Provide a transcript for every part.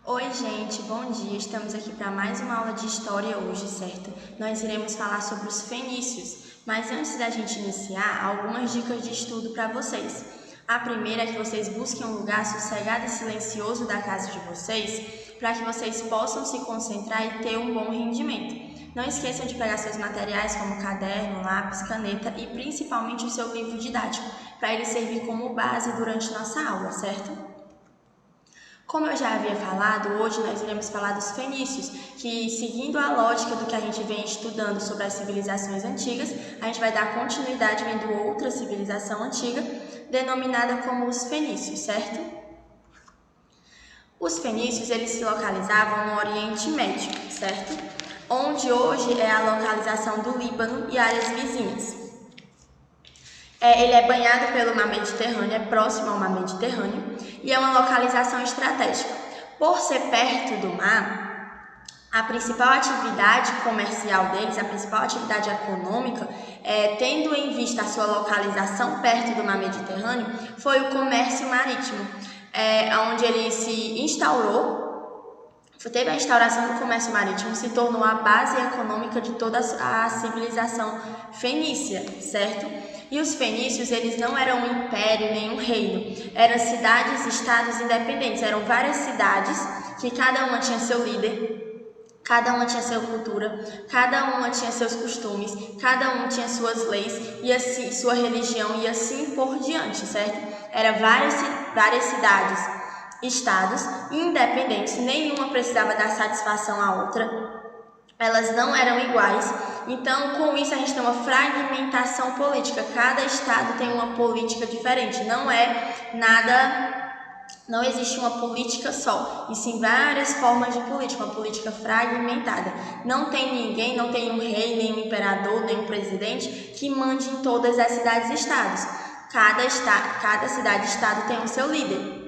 Oi, gente, bom dia. Estamos aqui para mais uma aula de história hoje, certo? Nós iremos falar sobre os fenícios, mas antes da gente iniciar, algumas dicas de estudo para vocês. A primeira é que vocês busquem um lugar sossegado e silencioso da casa de vocês, para que vocês possam se concentrar e ter um bom rendimento. Não esqueçam de pegar seus materiais como caderno, lápis, caneta e principalmente o seu livro didático, para ele servir como base durante nossa aula, certo? Como eu já havia falado, hoje nós iremos falar dos fenícios, que seguindo a lógica do que a gente vem estudando sobre as civilizações antigas, a gente vai dar continuidade vendo outra civilização antiga, denominada como os fenícios, certo? Os fenícios, eles se localizavam no Oriente Médio, certo? Onde hoje é a localização do Líbano e áreas vizinhas. Ele é banhado pelo mar Mediterrâneo, é próximo ao mar Mediterrâneo e é uma localização estratégica. Por ser perto do mar, a principal atividade comercial deles, a principal atividade econômica, tendo em vista a sua localização perto do mar Mediterrâneo, foi o comércio marítimo, onde ele se instaurou. Teve a instauração do comércio marítimo, se tornou a base econômica de toda a civilização fenícia, certo? E os fenícios, eles não eram um império nem um reino, eram cidades, estados independentes, eram várias cidades que cada uma tinha seu líder, cada uma tinha sua cultura, cada uma tinha seus costumes, cada um tinha suas leis e assim sua religião e assim por diante, certo? Eram várias cidades, estados independentes, nenhuma precisava dar satisfação à outra. Elas não eram iguais, então com isso a gente tem uma fragmentação política, cada estado tem uma política diferente, não existe uma política só, e sim várias formas de política, uma política fragmentada. Não tem ninguém, não tem um rei, nem um imperador, nem um presidente que mande em todas as cidades e estados. Cada cidade e estado tem o seu líder.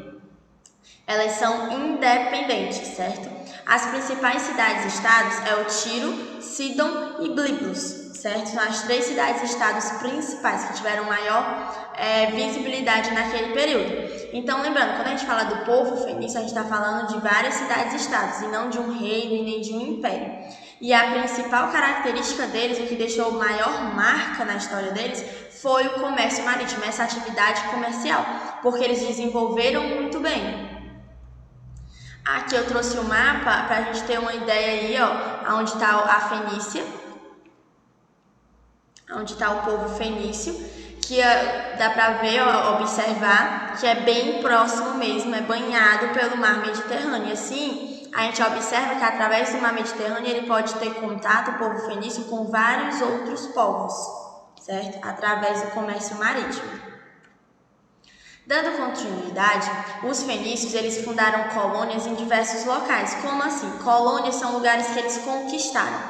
Elas são independentes, certo? As principais cidades e estados é o Tiro, Sidon e Byblos, certo? São as 3 cidades e estados principais que tiveram maior visibilidade naquele período. Então, lembrando, quando a gente fala do povo fenício, a gente está falando de várias cidades e estados, e não de um reino e nem de um império. E a principal característica deles, o que deixou maior marca na história deles, foi o comércio marítimo, essa atividade comercial, porque eles desenvolveram muito bem. Aqui eu trouxe o mapa para a gente ter uma ideia aí, ó, onde está a Fenícia, onde está o povo fenício, que dá para ver, ó, observar, que é bem próximo mesmo, é banhado pelo mar Mediterrâneo. E assim, a gente observa que através do mar Mediterrâneo ele pode ter contato, o povo fenício, com vários outros povos, certo? Através do comércio marítimo. Dando continuidade, os fenícios eles fundaram colônias em diversos locais. Como assim? Colônias são lugares que eles conquistaram.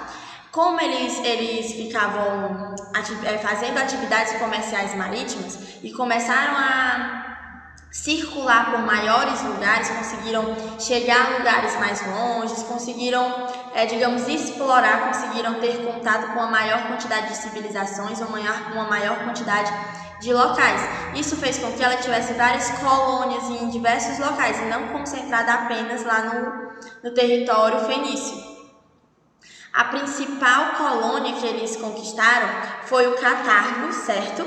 Como eles ficavam fazendo atividades comerciais marítimas e começaram a circular por maiores lugares, conseguiram chegar a lugares mais longes, conseguiram, digamos, explorar, conseguiram ter contato com uma maior quantidade de civilizações, uma maior quantidade de locais. Isso fez com que ela tivesse várias colônias em diversos locais e não concentrada apenas lá no território fenício. A principal colônia que eles conquistaram foi o Catargo, certo?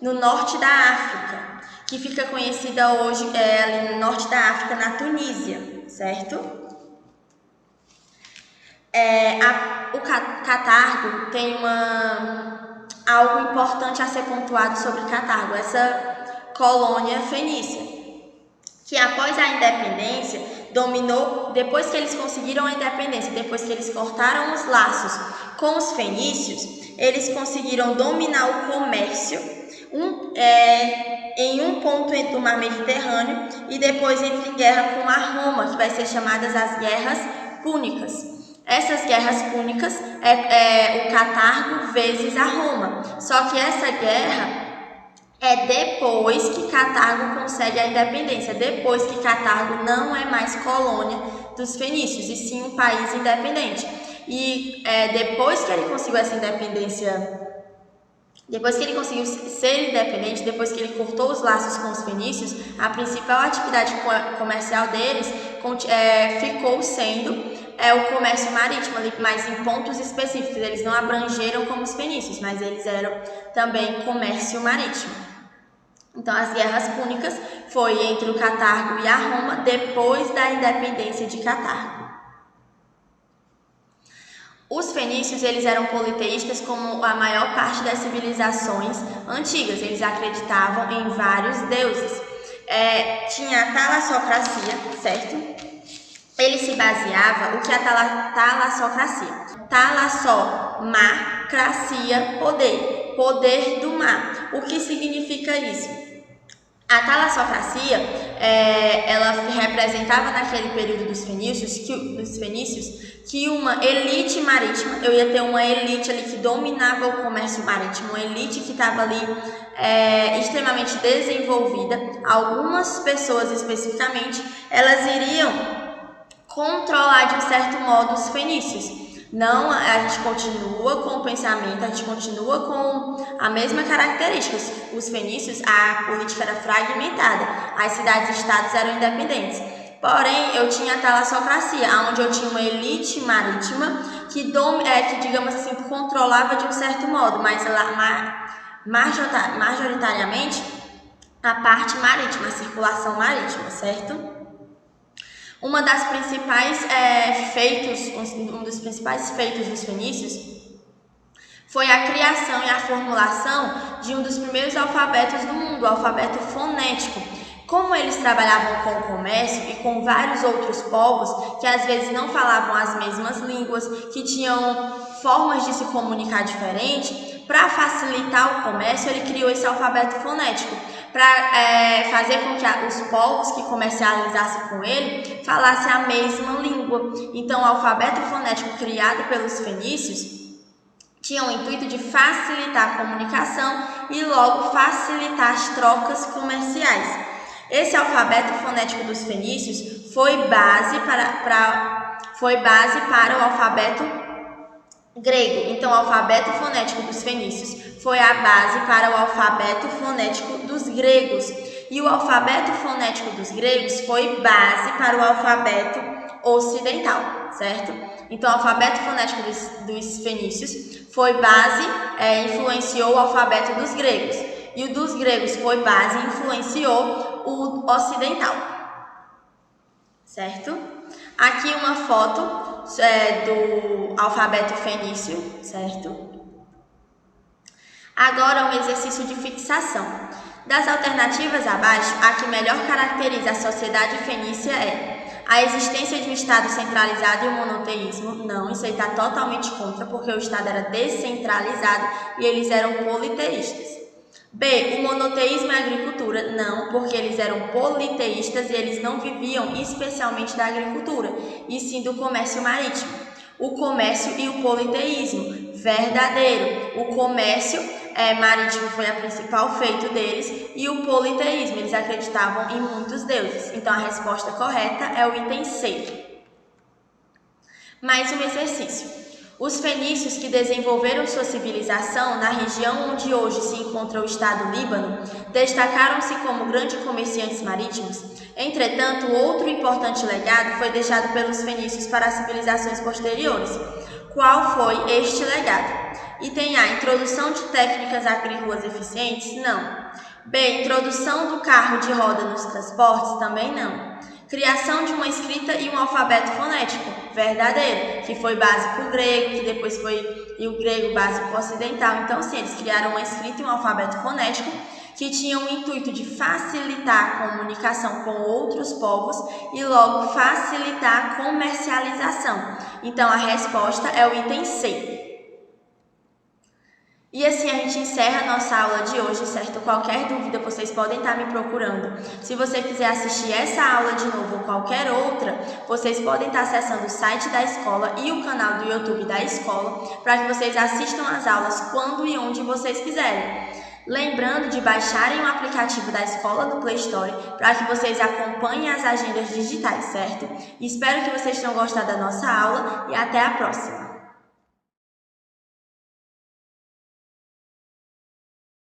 No norte da África, que fica conhecida hoje ali no norte da África, na Tunísia, certo? O Catargo tem algo importante a ser pontuado sobre Catargo, essa colônia fenícia, que após a independência dominou, depois que eles conseguiram a independência, depois que eles cortaram os laços com os fenícios, eles conseguiram dominar o comércio em um ponto do mar Mediterrâneo e depois entre em guerra com a Roma, que vai ser chamadas as Guerras Púnicas. Essas guerras púnicas o Catargo vezes a Roma. Só que essa guerra é depois que Catargo consegue a independência, depois que Catargo não é mais colônia dos fenícios, e sim um país independente. E depois que ele conseguiu essa independência Depois que ele conseguiu ser independente, depois que ele cortou os laços com os fenícios, a principal atividade comercial deles ficou sendo o comércio marítimo, mas em pontos específicos. Eles não abrangeram como os fenícios, mas eles eram também comércio marítimo. Então, as guerras púnicas foi entre o Catargo e a Roma, depois da independência de Catargo. Os fenícios, eles eram politeístas como a maior parte das civilizações antigas. Eles acreditavam em vários deuses. Tinha a talassocracia, certo? Ele se baseava, o que é a talassocracia? Talassomacracia, poder do mar. O que significa isso? A talassocracia, ela representava naquele período dos fenícios que uma elite marítima, eu ia ter uma elite ali que dominava o comércio marítimo, uma elite que estava ali extremamente desenvolvida. Algumas pessoas especificamente, elas iriam controlar de um certo modo os fenícios. Não, a gente continua com o pensamento, a gente continua com a mesma característica. Os fenícios, a política era fragmentada, as cidades-estados eram independentes. Porém, eu tinha a talassocracia, onde eu tinha uma elite marítima que digamos assim, controlava de um certo modo, mas majoritariamente a parte marítima, a circulação marítima, certo? Um dos principais feitos dos fenícios foi a criação e a formulação de um dos primeiros alfabetos do mundo, o alfabeto fonético. Como eles trabalhavam com o comércio e com vários outros povos que às vezes não falavam as mesmas línguas, que tinham formas de se comunicar diferente, para facilitar o comércio, ele criou esse alfabeto fonético, para fazer com que os povos que comercializassem com ele falassem a mesma língua. Então, o alfabeto fonético criado pelos fenícios tinha o intuito de facilitar a comunicação e logo facilitar as trocas comerciais. Esse alfabeto fonético dos fenícios foi base para o alfabeto grego. Então, o alfabeto fonético dos fenícios foi a base para o alfabeto fonético dos gregos. E o alfabeto fonético dos gregos foi base para o alfabeto ocidental, certo? Então, o alfabeto fonético dos fenícios foi base, influenciou o alfabeto dos gregos. E o dos gregos foi base e influenciou o ocidental, certo? Aqui uma foto do alfabeto fenício, certo? Agora um exercício de fixação. Das alternativas abaixo, a que melhor caracteriza a sociedade fenícia é a existência de um Estado centralizado e o monoteísmo. Não, isso aí está totalmente contra, porque o Estado era descentralizado e eles eram politeístas. B, o monoteísmo e a agricultura. Não, porque eles eram politeístas e eles não viviam especialmente da agricultura, e sim do comércio marítimo. O comércio e o politeísmo. Verdadeiro. O comércio marítimo foi o principal feito deles, e o politeísmo, eles acreditavam em muitos deuses. Então, a resposta correta é o item C. Mais um exercício. Os fenícios que desenvolveram sua civilização na região onde hoje se encontra o estado Líbano destacaram-se como grandes comerciantes marítimos. Entretanto, outro importante legado foi deixado pelos fenícios para as civilizações posteriores. Qual foi este legado? Item A. Introdução de técnicas agrícolas eficientes? Não. B. Introdução do carro de roda nos transportes? Também não. Criação de uma escrita e um alfabeto fonético? Verdadeiro, que foi base para o grego, que depois foi o grego base para o ocidental. Então, sim, eles criaram uma escrita e um alfabeto fonético que tinham o intuito de facilitar a comunicação com outros povos e logo facilitar a comercialização. Então, a resposta é o item C. E assim a gente encerra a nossa aula de hoje, certo? Qualquer dúvida vocês podem estar me procurando. Se você quiser assistir essa aula de novo ou qualquer outra, vocês podem estar acessando o site da escola e o canal do YouTube da escola para que vocês assistam as aulas quando e onde vocês quiserem. Lembrando de baixarem o aplicativo da escola do Play Store para que vocês acompanhem as agendas digitais, certo? Espero que vocês tenham gostado da nossa aula e até a próxima!